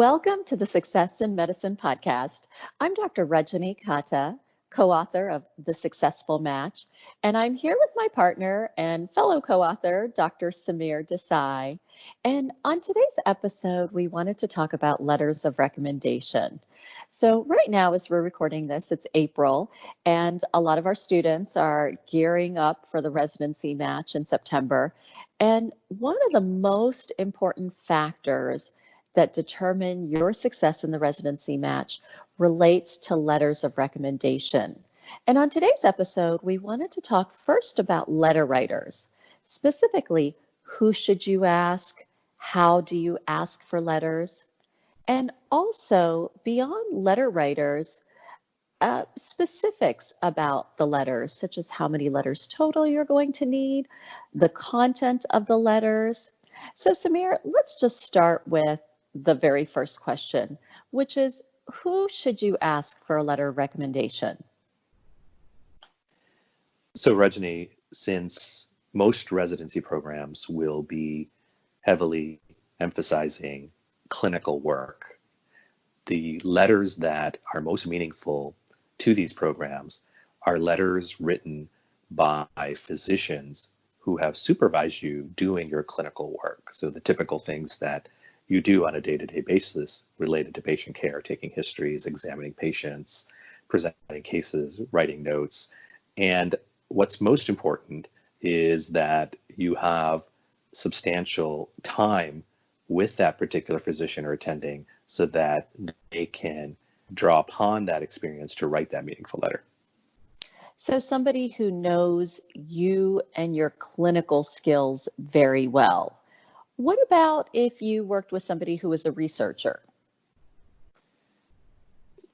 Welcome to the Success in Medicine podcast. I'm Dr. Rajani Kata, co-author of The Successful Match, and I'm here with my partner and fellow co-author, Dr. Samir Desai. And on today's episode, we wanted to talk about letters of recommendation. So right now, as we're recording this, it's April, and a lot of our students are gearing up for the residency match in September. And one of the most important factors that determine your success in the residency match relates to letters of recommendation. And on today's episode, we wanted to talk first about letter writers. Specifically, who should you ask? How do you ask for letters? And also, beyond letter writers, specifics about the letters, such as how many letters total you're going to need, the content of the letters. So Samir, let's just start with the very first question, which is, who should you ask for a letter of recommendation? So Rajani, since most residency programs will be heavily emphasizing clinical work, the letters that are most meaningful to these programs are letters written by physicians who have supervised you doing your clinical work. So the typical things that you do on a day-to-day basis related to patient care, taking histories, examining patients, presenting cases, writing notes. And what's most important is that you have substantial time with that particular physician or attending so that they can draw upon that experience to write that meaningful letter. So somebody who knows you and your clinical skills very well. What about if you worked with somebody who was a researcher?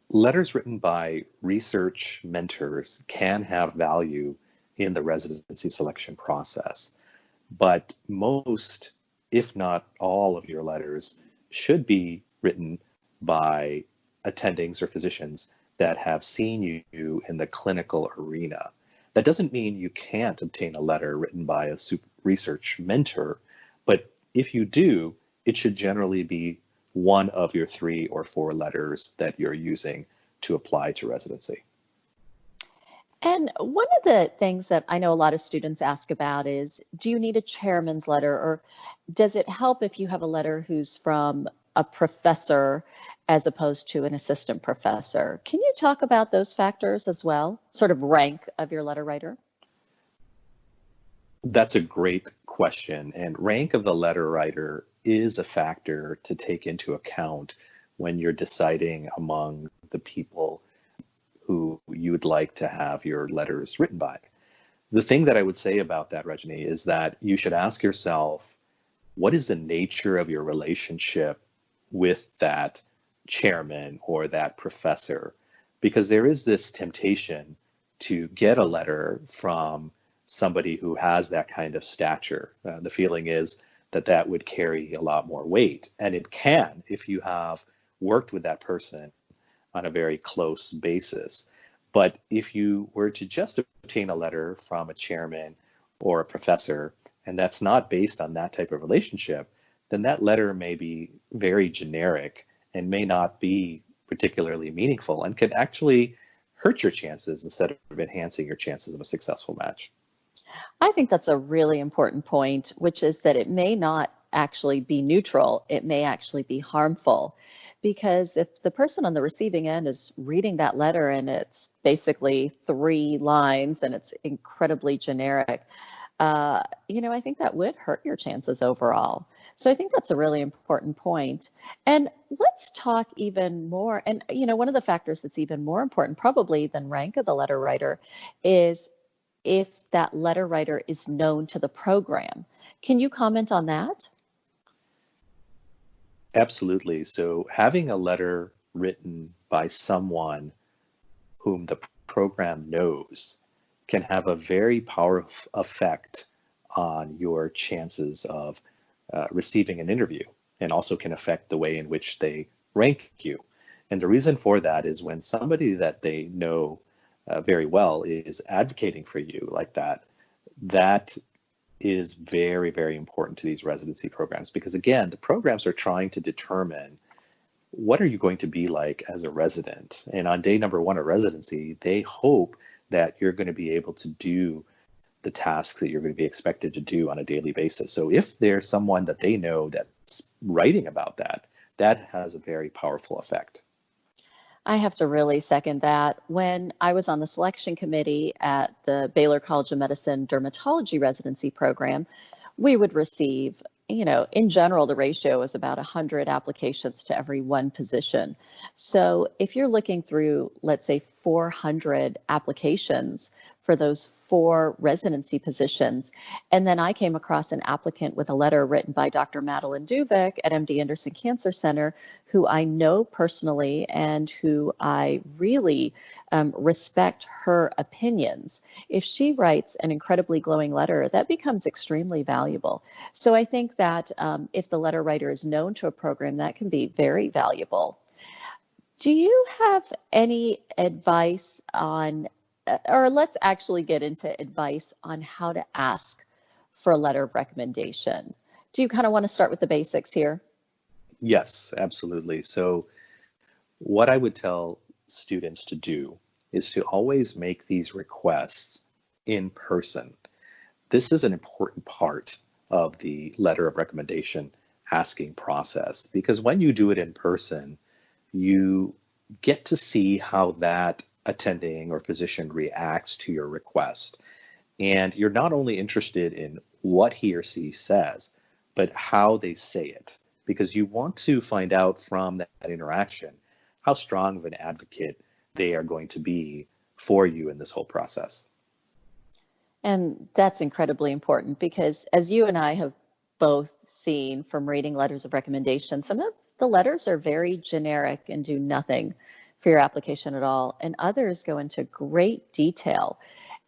Letters written by research mentors can have value in the residency selection process, but most, if not all, of your letters should be written by attendings or physicians that have seen you in the clinical arena. That doesn't mean you can't obtain a letter written by a research mentor, but if you do, it should generally be one of your 3 or 4 letters that you're using to apply to residency. And one of the things that I know a lot of students ask about is, do you need a chairman's letter, or does it help if you have a letter who's from a professor as opposed to an assistant professor? Can you talk about those factors as well, sort of rank of your letter writer? That's a great question. And rank of the letter writer is a factor to take into account when you're deciding among the people who you would like to have your letters written by. The thing that I would say about that, Rajani, is that you should ask yourself, what is the nature of your relationship with that chairman or that professor? Because there is this temptation to get a letter from somebody who has that kind of stature. The feeling is that that would carry a lot more weight, and it can if you have worked with that person on a very close basis. But if you were to just obtain a letter from a chairman or a professor, and that's not based on that type of relationship, then that letter may be very generic and may not be particularly meaningful and could actually hurt your chances instead of enhancing your chances of a successful match. I think that's a really important point, which is that it may not actually be neutral. It may actually be harmful, because if the person on the receiving end is reading that letter and it's basically 3 lines and it's incredibly generic, I think that would hurt your chances overall. So I think that's a really important point. And let's talk even more. And, one of the factors that's even more important probably than rank of the letter writer is if that letter writer is known to the program. Can you comment on that? Absolutely. So having a letter written by someone whom the program knows can have a very powerful effect on your chances of receiving an interview, and also can affect the way in which they rank you. And the reason for that is when somebody that they know very well is advocating for you like that, that is very, very important to these residency programs, because again, the programs are trying to determine what are you going to be like as a resident? And on day number one of residency, they hope that you're going to be able to do the tasks that you're going to be expected to do on a daily basis. So if there's someone that they know that's writing about that, that has a very powerful effect. I have to really second that. When I was on the selection committee at the Baylor College of Medicine dermatology residency program, we would receive, in general, the ratio is about 100 applications to every one position. So if you're looking through, let's say, 400 applications for those 4 residency positions, and then I came across an applicant with a letter written by Dr. Madeline Duvik at MD Anderson Cancer Center, who I know personally and who I really respect her opinions. If she writes an incredibly glowing letter, that becomes extremely valuable. So I think that if the letter writer is known to a program, that can be very valuable. Do you have any advice on, or let's actually get into advice on how to ask for a letter of recommendation? Do you kind of want to start with the basics here? Yes, absolutely. So what I would tell students to do is to always make these requests in person. This is an important part of the letter of recommendation asking process, because when you do it in person, you get to see how that attending or physician reacts to your request. And you're not only interested in what he or she says, but how they say it, because you want to find out from that interaction how strong of an advocate they are going to be for you in this whole process. And that's incredibly important because, as you and I have both seen from reading letters of recommendation, some of the letters are very generic and do nothing for your application at all, and others go into great detail.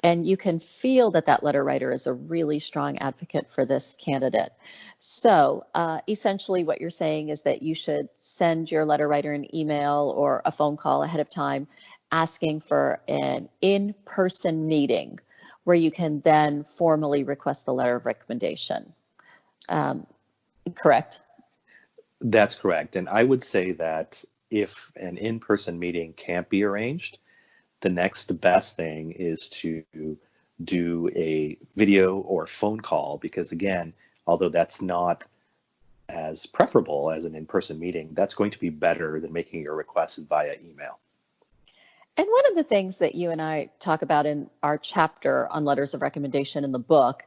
And you can feel that that letter writer is a really strong advocate for this candidate. So essentially what you're saying is that you should send your letter writer an email or a phone call ahead of time asking for an in-person meeting where you can then formally request the letter of recommendation. Correct? That's correct. And I would say that if an in-person meeting can't be arranged, the next best thing is to do a video or phone call, because again, although that's not as preferable as an in-person meeting, that's going to be better than making your request via email. And one of the things that you and I talk about in our chapter on letters of recommendation in the book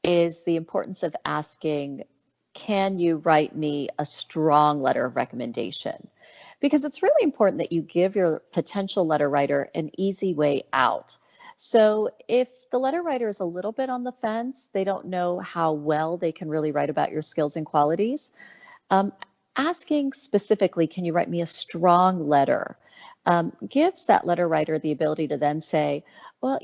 is the importance of asking, can you write me a strong letter of recommendation? Because it's really important that you give your potential letter writer an easy way out. So if the letter writer is a little bit on the fence, they don't know how well they can really write about your skills and qualities, um, asking specifically, can you write me a strong letter? Gives that letter writer the ability to then say, well,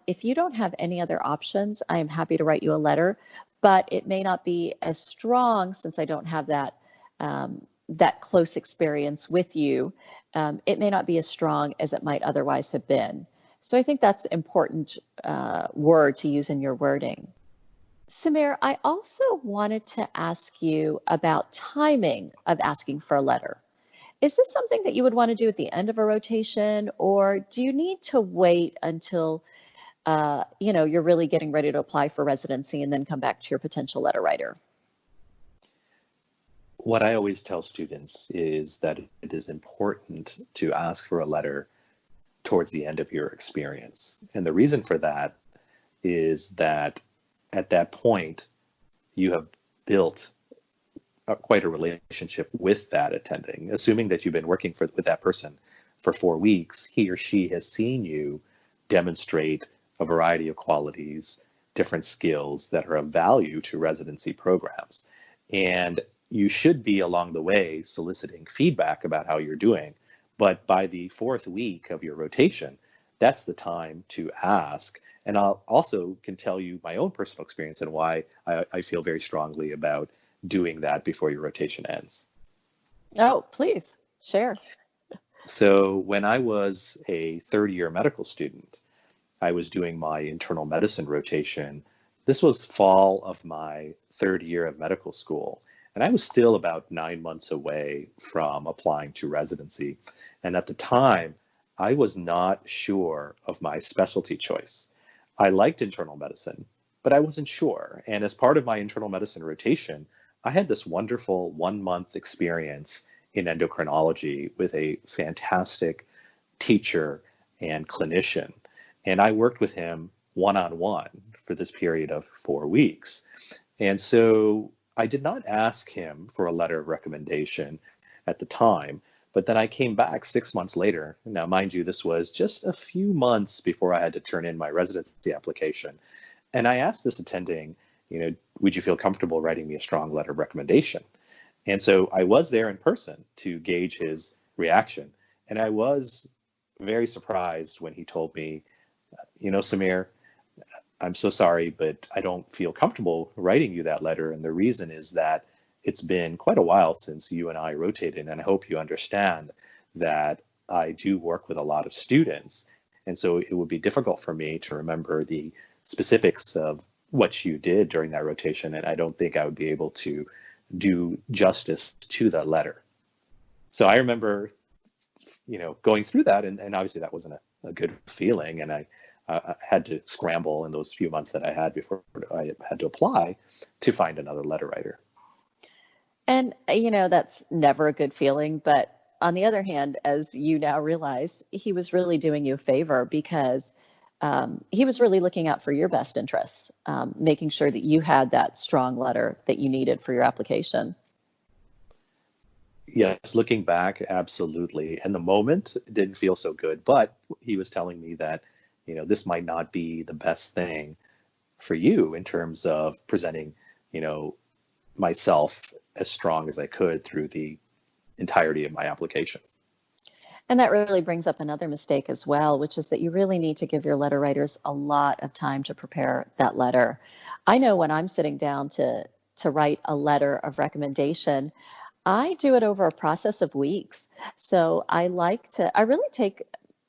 if you don't have any other options, I am happy to write you a letter, but it may not be as strong since I don't have that close experience with you. It may not be as strong as it might otherwise have been. So I think that's an important word to use in your wording. Samir, I also wanted to ask you about timing of asking for a letter. Is this something that you would want to do at the end of a rotation, or do you need to wait until you're really getting ready to apply for residency and then come back to your potential letter writer? What I always tell students is that it is important to ask for a letter towards the end of your experience. And the reason for that is that at that point, you have built quite a relationship with that attending. Assuming that you've been working with that person for 4 weeks, he or she has seen you demonstrate a variety of qualities, different skills that are of value to residency programs. And you should be along the way soliciting feedback about how you're doing. But by the 4th week of your rotation, that's the time to ask. And I'll also can tell you my own personal experience and why I feel very strongly about doing that before your rotation ends. Oh, please share. So when I was a third-year medical student, I was doing my internal medicine rotation. This was fall of my 3rd year of medical school. And I was still about 9 months away from applying to residency. And at the time, I was not sure of my specialty choice. I liked internal medicine, but I wasn't sure. And as part of my internal medicine rotation, I had this wonderful 1 month experience in endocrinology with a fantastic teacher and clinician. And I worked with him one on one for this period of 4 weeks. And so I did not ask him for a letter of recommendation at the time, but then I came back 6 months later. Now, mind you, this was just a few months before I had to turn in my residency application. And I asked this attending, would you feel comfortable writing me a strong letter of recommendation? And so I was there in person to gauge his reaction. And I was very surprised when he told me, Samir, I'm so sorry, but I don't feel comfortable writing you that letter. And the reason is that it's been quite a while since you and I rotated. And I hope you understand that I do work with a lot of students. And so it would be difficult for me to remember the specifics of what you did during that rotation. And I don't think I would be able to do justice to the letter. So I remember, going through that, and obviously that wasn't a good feeling. And I had to scramble in those few months that I had before I had to apply to find another letter writer. And, that's never a good feeling. But on the other hand, as you now realize, he was really doing you a favor because he was really looking out for your best interests, making sure that you had that strong letter that you needed for your application. Yes, looking back, absolutely. And the moment didn't feel so good, but he was telling me that, this might not be the best thing for you in terms of presenting, myself as strong as I could through the entirety of my application. And that really brings up another mistake as well, which is that you really need to give your letter writers a lot of time to prepare that letter. I know when I'm sitting down to write a letter of recommendation, I do it over a process of weeks. So I really take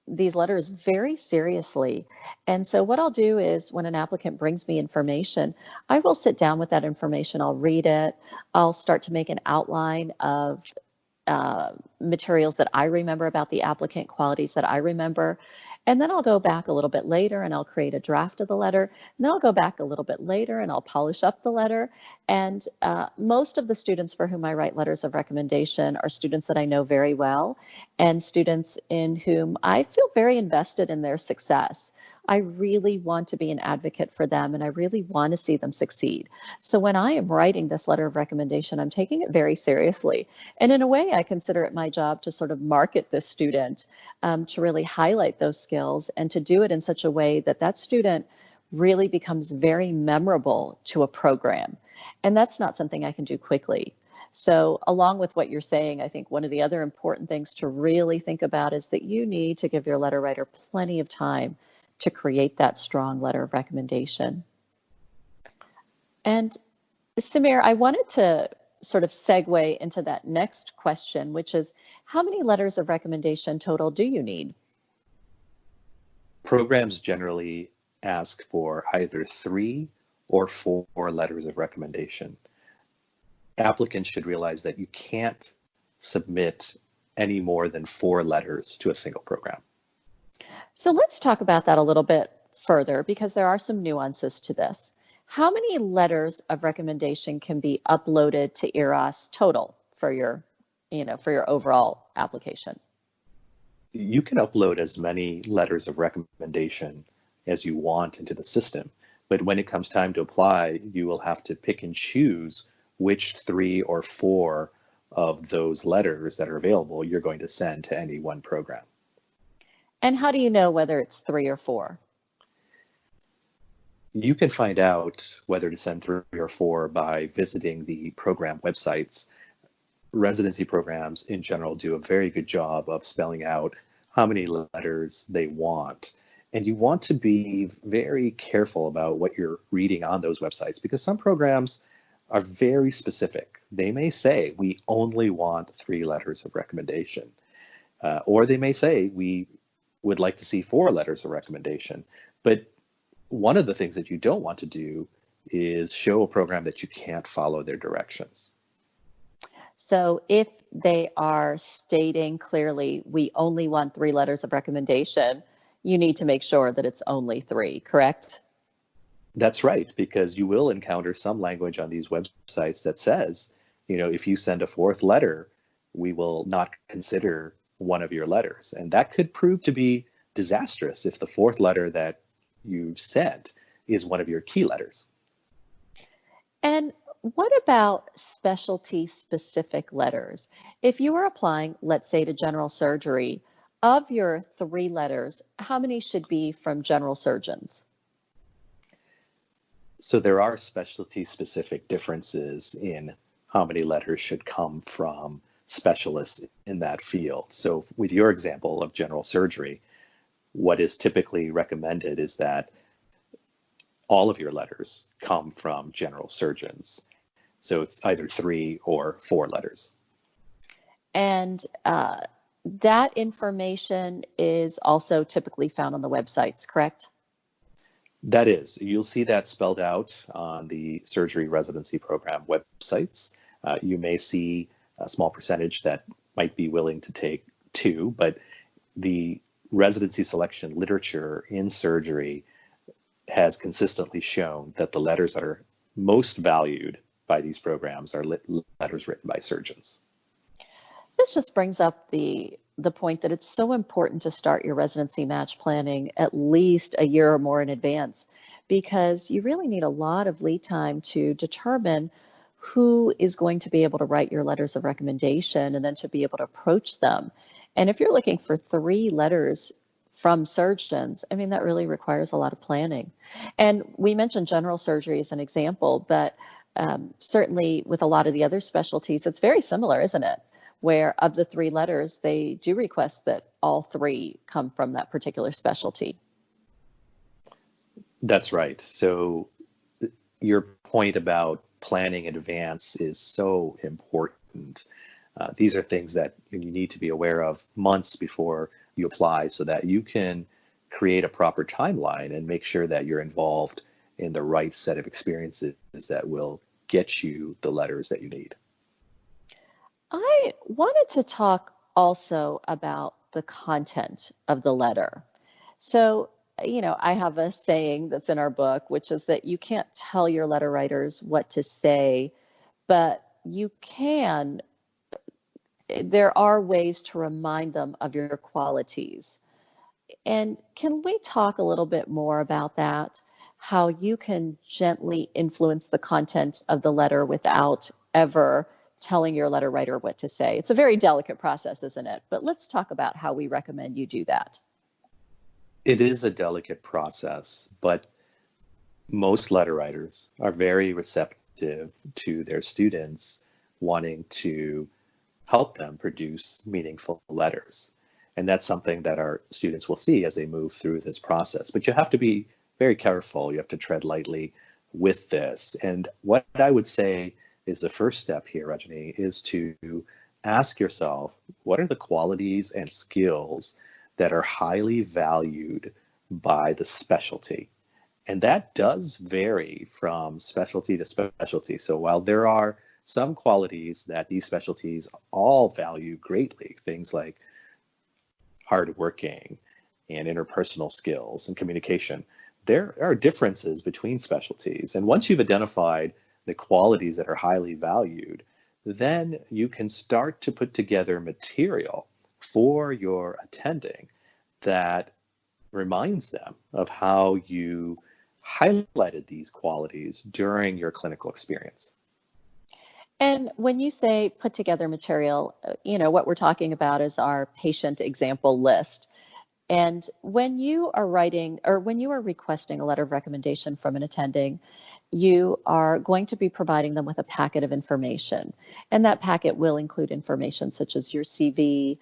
these letters very seriously. And so what I'll do is when an applicant brings me information, I will sit down with that information. I'll read it. I'll start to make an outline of materials that I remember about the applicant, qualities that I remember. And then I'll go back a little bit later and I'll create a draft of the letter. And then I'll go back a little bit later and I'll polish up the letter. And most of the students for whom I write letters of recommendation are students that I know very well and students in whom I feel very invested in their success. I really want to be an advocate for them and I really want to see them succeed. So when I am writing this letter of recommendation, I'm taking it very seriously. And in a way, I consider it my job to sort of market this student, to really highlight those skills and to do it in such a way that that student really becomes very memorable to a program. And that's not something I can do quickly. So along with what you're saying, I think one of the other important things to really think about is that you need to give your letter writer plenty of time to create that strong letter of recommendation. And Samir, I wanted to sort of segue into that next question, which is how many letters of recommendation total do you need? Programs generally ask for either 3 or 4 letters of recommendation. Applicants should realize that you can't submit any more than 4 letters to a single program. So let's talk about that a little bit further because there are some nuances to this. How many letters of recommendation can be uploaded to ERAS total for your overall application? You can upload as many letters of recommendation as you want into the system, but when it comes time to apply, you will have to pick and choose which 3 or 4 of those letters that are available you're going to send to any one program. And how do you know whether it's 3 or 4? You can find out whether to send 3 or 4 by visiting the program websites. Residency programs in general do a very good job of spelling out how many letters they want. And you want to be very careful about what you're reading on those websites because some programs are very specific. They may say, we only want 3 letters of recommendation. Or they may say, we would like to see 4 letters of recommendation. But one of the things that you don't want to do is show a program that you can't follow their directions. So if they are stating clearly, we only want 3 letters of recommendation, you need to make sure that it's only 3, correct? That's right, because you will encounter some language on these websites that says, if you send a fourth letter, we will not consider one of your letters. And that could prove to be disastrous if the fourth letter that you sent is one of your key letters. And what about specialty specific letters? If you are applying, let's say, to general surgery, of your 3 letters, how many should be from general surgeons? So there are specialty specific differences in how many letters should come from specialists in that field. So with your example of general surgery, what is typically recommended is that all of your letters come from general surgeons. So it's either 3 or 4 letters. And that information is also typically found on the websites, correct? That is, you'll see that spelled out on the surgery residency program websites. You may see a small percentage that might be willing to take 2, but the residency selection literature in surgery has consistently shown that the letters that are most valued by these programs are letters written by surgeons. This just brings up the point that it's so important to start your residency match planning at least a year or more in advance, because you really need a lot of lead time to determine who is going to be able to write your letters of recommendation and then to be able to approach them. And if you're looking for 3 letters from surgeons, I mean, that really requires a lot of planning. And we mentioned general surgery as an example, but certainly with a lot of the other specialties, it's very similar, isn't it? Where of the 3 letters, they do request that all 3 come from that particular specialty. That's right. So your point about planning in advance is so important. These are things that you need to be aware of months before you apply so that you can create a proper timeline and make sure that you're involved in the right set of experiences that will get you the letters that you need. I wanted to talk also about the content of the letter. So, I have a saying that's in our book, which is that you can't tell your letter writers what to say, but there are ways to remind them of your qualities. And can we talk a little bit more about that? How you can gently influence the content of the letter without ever telling your letter writer what to say. It's a very delicate process, isn't it? But let's talk about how we recommend you do that. It is a delicate process, but most letter writers are very receptive to their students wanting to help them produce meaningful letters. And that's something that our students will see as they move through this process. But you have to be very careful. You have to tread lightly with this. And what I would say is the first step here, Rajani, is to ask yourself, what are the qualities and skills that are highly valued by the specialty? And that does vary from specialty to specialty. So while there are some qualities that these specialties all value greatly, things like hardworking and interpersonal skills and communication, there are differences between specialties. And once you've identified the qualities that are highly valued, then you can start to put together material for your attending that reminds them of how you highlighted these qualities during your clinical experience. And when you say put together material, what we're talking about is our patient example list. And when you are writing or when you are requesting a letter of recommendation from an attending, you are going to be providing them with a packet of information. And that packet will include information such as your CV,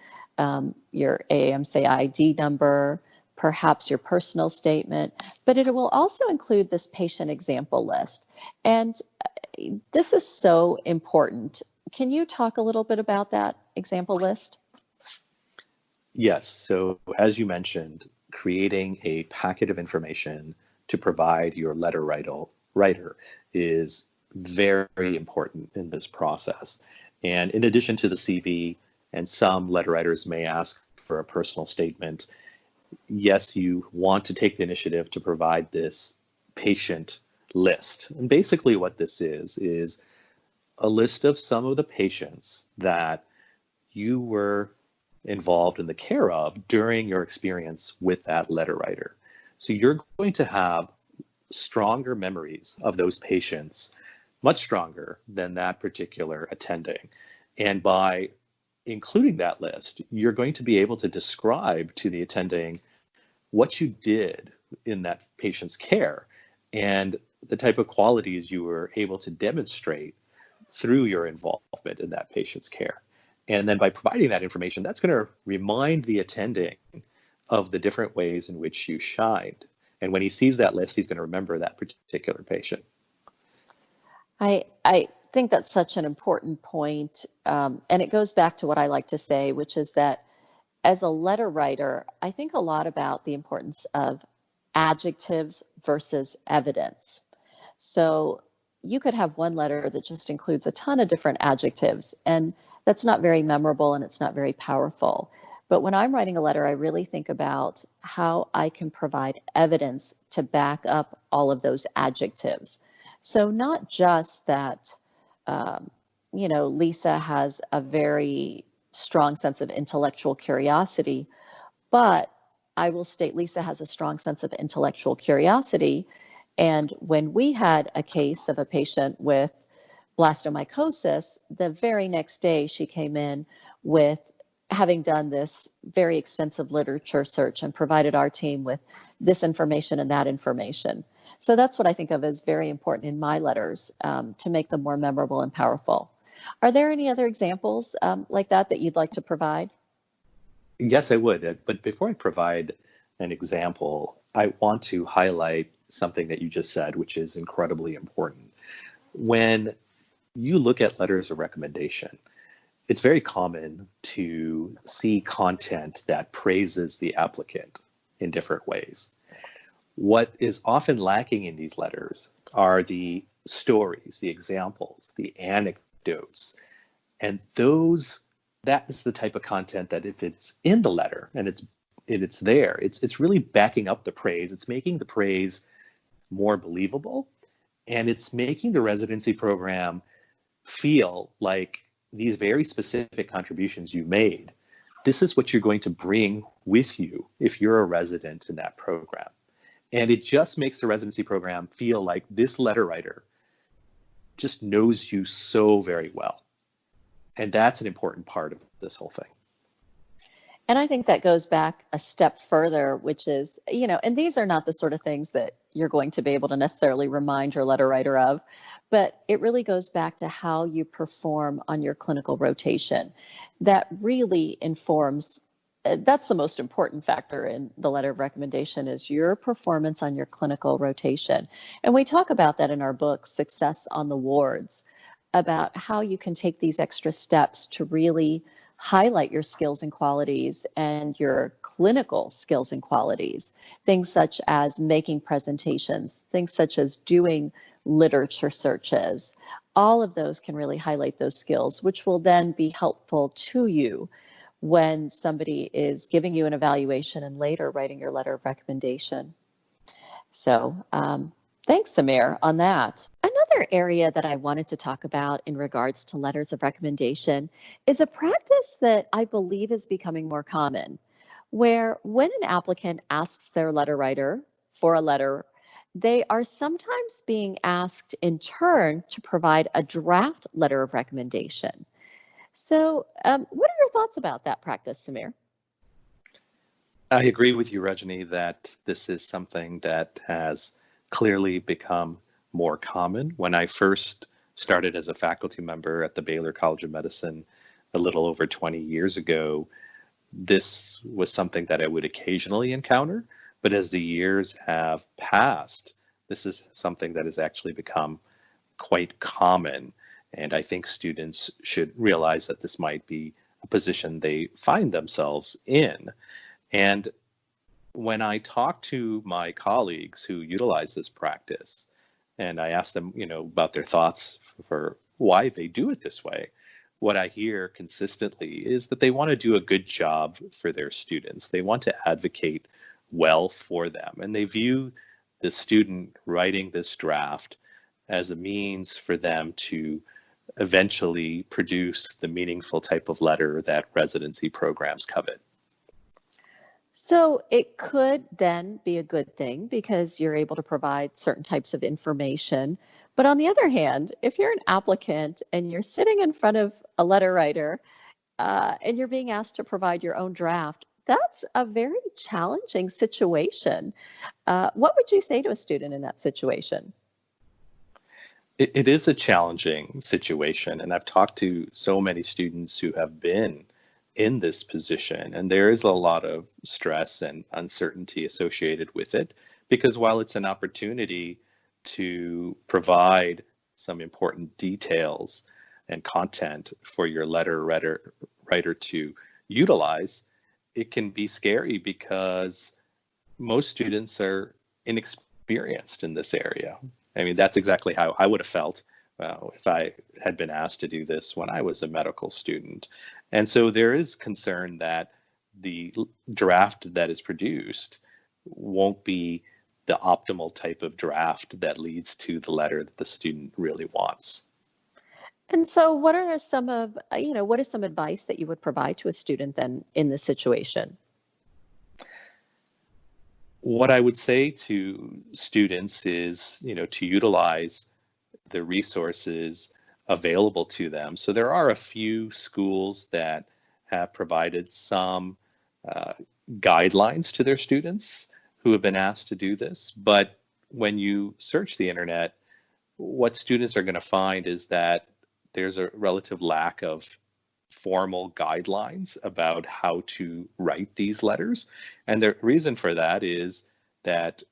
your AAMC ID number, perhaps your personal statement, but it will also include this patient example list. And this is so important. Can you talk a little bit about that example list? Yes. So as you mentioned, creating a packet of information to provide your letter writer is very important in this process. And in addition to the CV, and some letter writers may ask for a personal statement, yes, you want to take the initiative to provide this patient list. And basically what this is a list of some of the patients that you were involved in the care of during your experience with that letter writer. So you're going to have stronger memories of those patients, much stronger than that particular attending. And by including that list, you're going to be able to describe to the attending what you did in that patient's care and the type of qualities you were able to demonstrate through your involvement in that patient's care. And then by providing that information, that's going to remind the attending of the different ways in which you shined. And when he sees that list, he's going to remember that particular patient. I think that's such an important point, and it goes back to what I like to say, which is that as a letter writer, I think a lot about the importance of adjectives versus evidence. So you could have one letter that just includes a ton of different adjectives, and that's not very memorable and it's not very powerful. But when I'm writing a letter, I really think about how I can provide evidence to back up all of those adjectives. So not just that, Lisa has a very strong sense of intellectual curiosity, but I will state Lisa has a strong sense of intellectual curiosity. And when we had a case of a patient with blastomycosis, the very next day she came in with having done this very extensive literature search and provided our team with this information and that information. So that's what I think of as very important in my letters, to make them more memorable and powerful. Are there any other examples like that you'd like to provide? Yes, I would. But before I provide an example, I want to highlight something that you just said, which is incredibly important. When you look at letters of recommendation, it's very common to see content that praises the applicant in different ways. What is often lacking in these letters are the stories, the examples, the anecdotes, and that is the type of content that if it's in the letter and it's there, it's really backing up the praise. It's making the praise more believable, and it's making the residency program feel like these very specific contributions you made, this is what you're going to bring with you if you're a resident in that program. And it just makes the residency program feel like this letter writer just knows you so very well. And that's an important part of this whole thing. And I think that goes back a step further, which is, and these are not the sort of things that you're going to be able to necessarily remind your letter writer of, but it really goes back to how you perform on your clinical rotation. That really informs, that's the most important factor in the letter of recommendation, is your performance on your clinical rotation. And we talk about that in our book, Success on the Wards, about how you can take these extra steps to really highlight your skills and qualities and your clinical skills and qualities. Things such as making presentations, things such as doing literature searches. All of those can really highlight those skills, which will then be helpful to you when somebody is giving you an evaluation and later writing your letter of recommendation. So thanks, Samir, on that. Another area that I wanted to talk about in regards to letters of recommendation is a practice that I believe is becoming more common, where when an applicant asks their letter writer for a letter, they are sometimes being asked in turn to provide a draft letter of recommendation. So what are your thoughts about that practice, Samir? I agree with you, Rajani, that this is something that has clearly become more common. When I first started as a faculty member at the Baylor College of Medicine a little over 20 years ago, this was something that I would occasionally encounter. But as the years have passed, this is something that has actually become quite common. And I think students should realize that this might be a position they find themselves in. And when I talk to my colleagues who utilize this practice, and I ask them, about their thoughts for why they do it this way, what I hear consistently is that they want to do a good job for their students. They want to advocate well for them, and they view the student writing this draft as a means for them to eventually produce the meaningful type of letter that residency programs covet. So it could then be a good thing because you're able to provide certain types of information. But on the other hand, if you're an applicant and you're sitting in front of a letter writer and you're being asked to provide your own draft, that's a very challenging situation. What would you say to a student in that situation? It is a challenging situation, and I've talked to so many students who have been in this position, and there is a lot of stress and uncertainty associated with it, because while it's an opportunity to provide some important details and content for your writer to utilize, it can be scary because most students are inexperienced in this area. I mean, that's exactly how I would have felt if I had been asked to do this when I was a medical student. And so there is concern that the draft that is produced won't be the optimal type of draft that leads to the letter that the student really wants. And so what are some of, what is some advice that you would provide to a student then in this situation? What I would say to students is, to utilize the resources available to them. So there are a few schools that have provided some uh, guidelines to their students who have been asked to do this. But when you search the internet, what students are going to find is that there's a relative lack of formal guidelines about how to write these letters. And the reason for that is that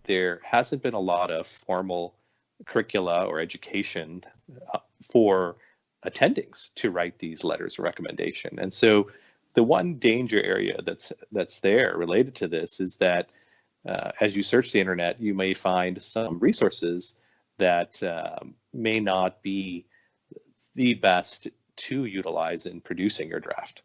there hasn't been a lot of formal curricula or education for attendings to write these letters of recommendation. And so the one danger area that's there related to this is that as you search the internet, you may find some resources that may not be the best to utilize in producing your draft.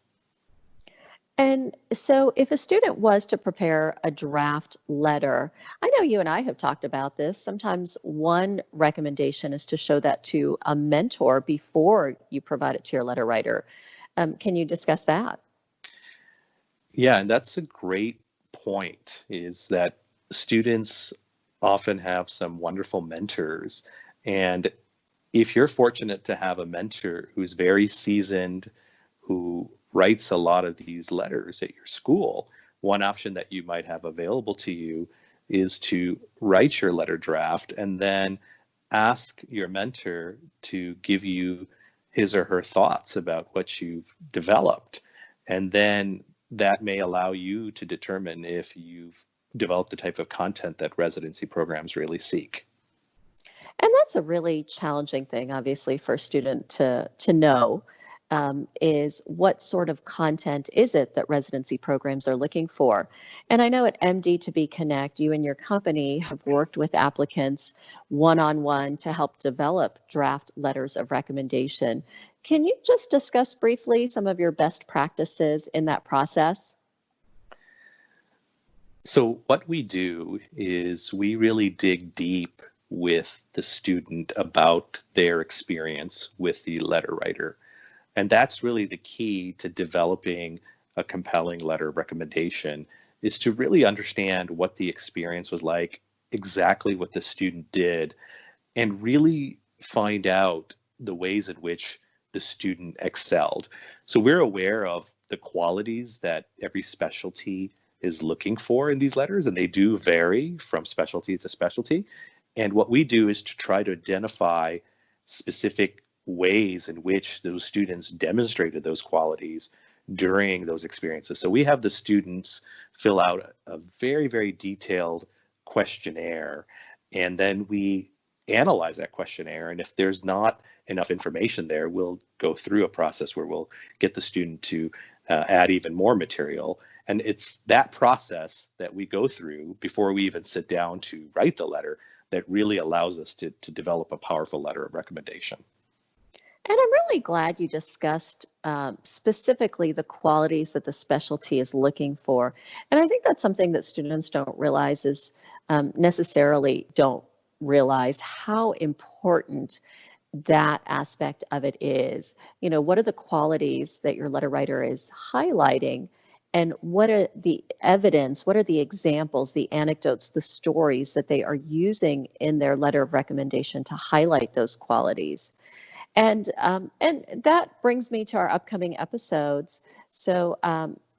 And so, if a student was to prepare a draft letter, I know you and I have talked about this. Sometimes one recommendation is to show that to a mentor before you provide it to your letter writer. Can you discuss that? Yeah, and that's a great point, is that students often have some wonderful mentors. And if you're fortunate to have a mentor who's very seasoned, who writes a lot of these letters at your school, one option that you might have available to you is to write your letter draft and then ask your mentor to give you his or her thoughts about what you've developed. And then that may allow you to determine if you've developed the type of content that residency programs really seek. And that's a really challenging thing, obviously, for a student to know. Is what sort of content is it that residency programs are looking for? And I know at MD2B Connect, you and your company have worked with applicants one-on-one to help develop draft letters of recommendation. Can you just discuss briefly some of your best practices in that process? So what we do is we really dig deep with the student about their experience with the letter writer. And that's really the key to developing a compelling letter of recommendation, is to really understand what the experience was like, exactly what the student did, and really find out the ways in which the student excelled. So we're aware of the qualities that every specialty is looking for in these letters, and they do vary from specialty to specialty. And what we do is to try to identify specific ways in which those students demonstrated those qualities during those experiences. So we have the students fill out a very, very detailed questionnaire, and then we analyze that questionnaire. And if there's not enough information there, we'll go through a process where we'll get the student to add even more material. And it's that process that we go through before we even sit down to write the letter that really allows us to develop a powerful letter of recommendation. And I'm really glad you discussed specifically the qualities that the specialty is looking for. And I think that's something that students don't realize is necessarily don't realize how important that aspect of it is. What are the qualities that your letter writer is highlighting? And what are the evidence, what are the examples, the anecdotes, the stories that they are using in their letter of recommendation to highlight those qualities? And that brings me to our upcoming episodes. So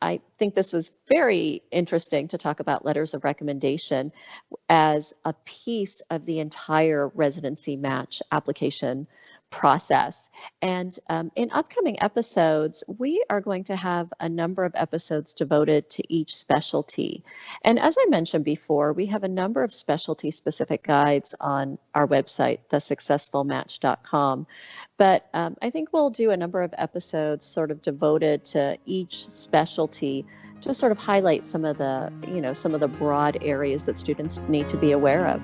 I think this was very interesting to talk about letters of recommendation as a piece of the entire residency match application process. And in upcoming episodes, we are going to have a number of episodes devoted to each specialty. And as I mentioned before, we have a number of specialty specific guides on our website, thesuccessfulmatch.com. But I think we'll do a number of episodes sort of devoted to each specialty to sort of highlight some of the broad areas that students need to be aware of.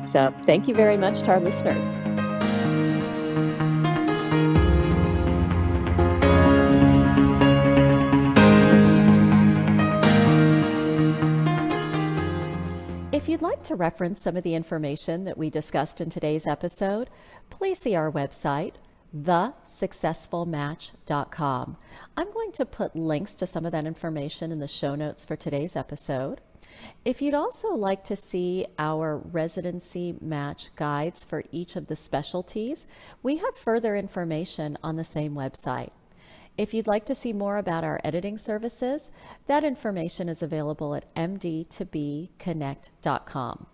So thank you very much to our listeners. If you'd like to reference some of the information that we discussed in today's episode, please see our website, thesuccessfulmatch.com. I'm going to put links to some of that information in the show notes for today's episode. If you'd also like to see our residency match guides for each of the specialties, we have further information on the same website. If you'd like to see more about our editing services, that information is available at md2bconnect.com.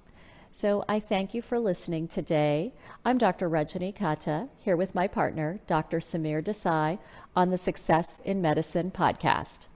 So I thank you for listening today. I'm Dr. Rajani Kata, here with my partner, Dr. Samir Desai, on the Success in Medicine podcast.